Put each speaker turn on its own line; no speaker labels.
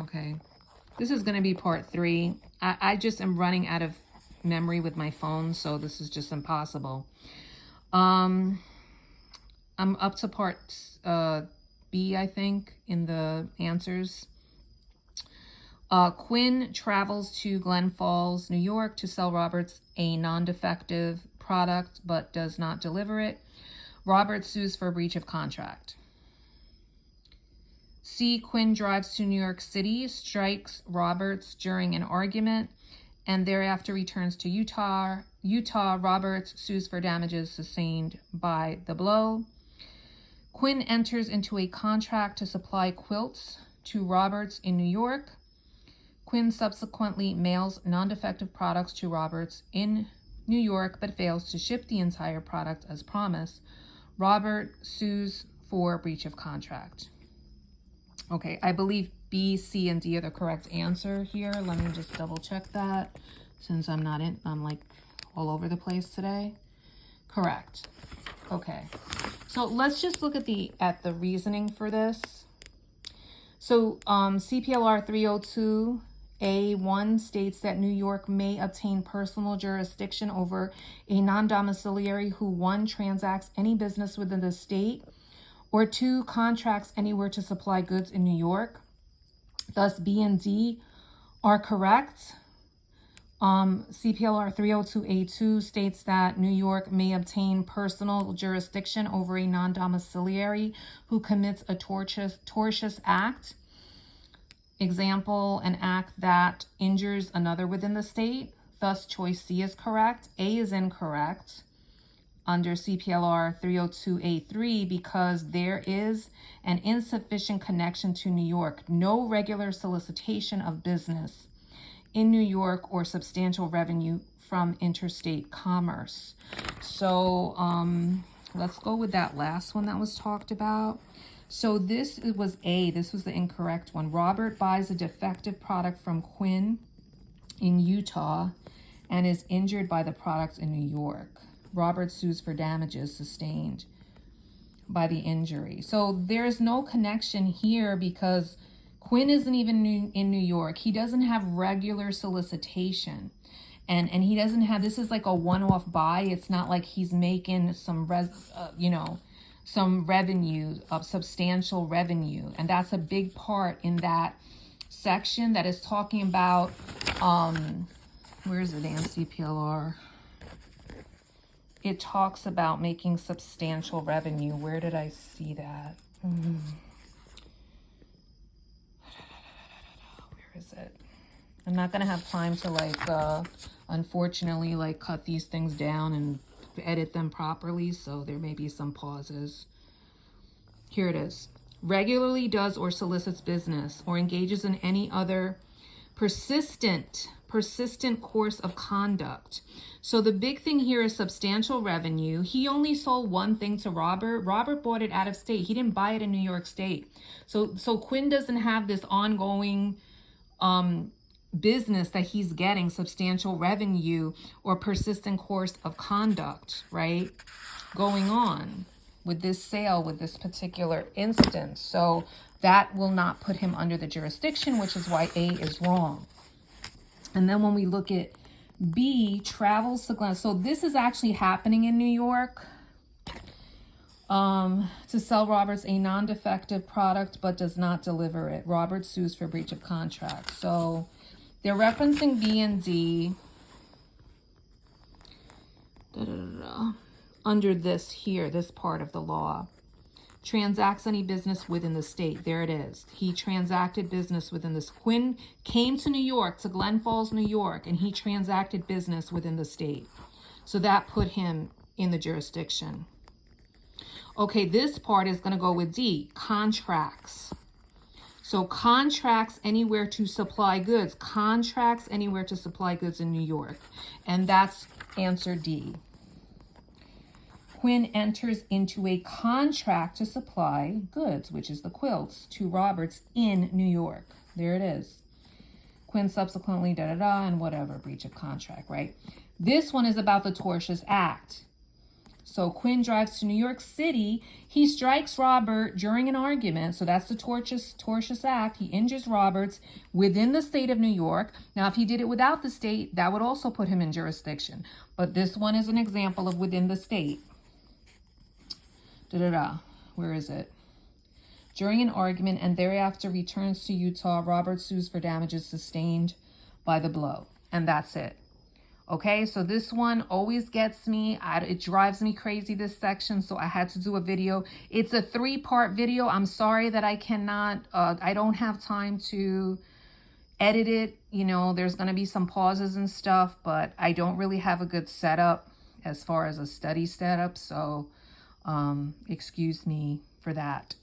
Okay. This is going to be part 3. I just am running out of memory with my phone, so this is just impossible. I'm up to part B, I think, in the answers. Quinn travels to Glen Falls, New York to sell Roberts a non-defective product but does not deliver it. Robert sues for breach of contract. C. Quinn drives to New York City, strikes Roberts during an argument, and thereafter returns to Utah. Roberts sues for damages sustained by the blow. Quinn enters into a contract to supply quilts to Roberts in New York. Quinn subsequently mails non-defective products to Roberts in New York, but fails to ship the entire product as promised. Robert sues for breach of contract. Okay, I believe B, C, and D are the correct answer here. Let me just double check that since I'm like all over the place today. Correct. Okay, so let's just look at the reasoning for this. So CPLR 302A1 states that New York may obtain personal jurisdiction over a non-domiciliary who 1, transacts any business within the state, or 2, contracts anywhere to supply goods in New York. Thus, B and D are correct. CPLR 302A2 states that New York may obtain personal jurisdiction over a non-domiciliary who commits a tortious act. Example, an act that injures another within the state. Thus, choice C is correct. A is incorrect under CPLR 302A3 because there is an insufficient connection to New York. No regular solicitation of business in New York or substantial revenue from interstate commerce. So let's go with that last one that was talked about. So this was A. This was the incorrect one. Robert buys a defective product from Quinn in Utah and is injured by the product in New York. Robert sues for damages sustained by the injury. So there's no connection here because Quinn isn't even in New York. He doesn't have regular solicitation. And he doesn't have, this is like a one-off buy. It's not like he's making some, some revenue, substantial revenue. And that's a big part in that section that is talking about, where's the damn CPLR? It talks about making substantial revenue. Where did I see that? Where is it? I'm not going to have time to unfortunately, cut these things down and edit them properly. So there may be some pauses. Here it is. Regularly does or solicits business or engages in any other persistent course of conduct. So the big thing here is substantial revenue. He only sold one thing to Robert. Robert bought it out of state. He didn't buy it in New York State. So Quinn doesn't have this ongoing business that he's getting, substantial revenue or persistent course of conduct, right, going on with this sale, with this particular instance. So that will not put him under the jurisdiction, which is why A is wrong. And then when we look at B, travels to Glen. So this is actually happening in New York. To sell Roberts a non-defective product but does not deliver it. Robert sues for breach of contract. So they're referencing B and D under this here, this part of the law. Transacts any business within the state. There it is. He transacted business within this. Quinn came to New York, to Glen Falls, New York, and he transacted business within the state. So that put him in the jurisdiction. Okay, this part is going to go with D, contracts. So contracts anywhere to supply goods. Contracts anywhere to supply goods in New York. And that's answer D. Quinn enters into a contract to supply goods, which is the quilts, to Roberts in New York. There it is. Quinn subsequently and whatever, breach of contract, right? This one is about the tortious act. So Quinn drives to New York City. He strikes Robert during an argument. So that's the tortious act. He injures Roberts within the state of New York. Now, if he did it without the state, that would also put him in jurisdiction. But this one is an example of within the state. Where is it? During an argument and thereafter returns to Utah, Robert sues for damages sustained by the blow. And that's it. Okay, so this one always gets me. It drives me crazy, this section, so I had to do a video. It's a 3-part video. I'm sorry that I cannot, I don't have time to edit it. You know, there's going to be some pauses and stuff, but I don't really have a good setup as far as a study setup, so excuse me for that.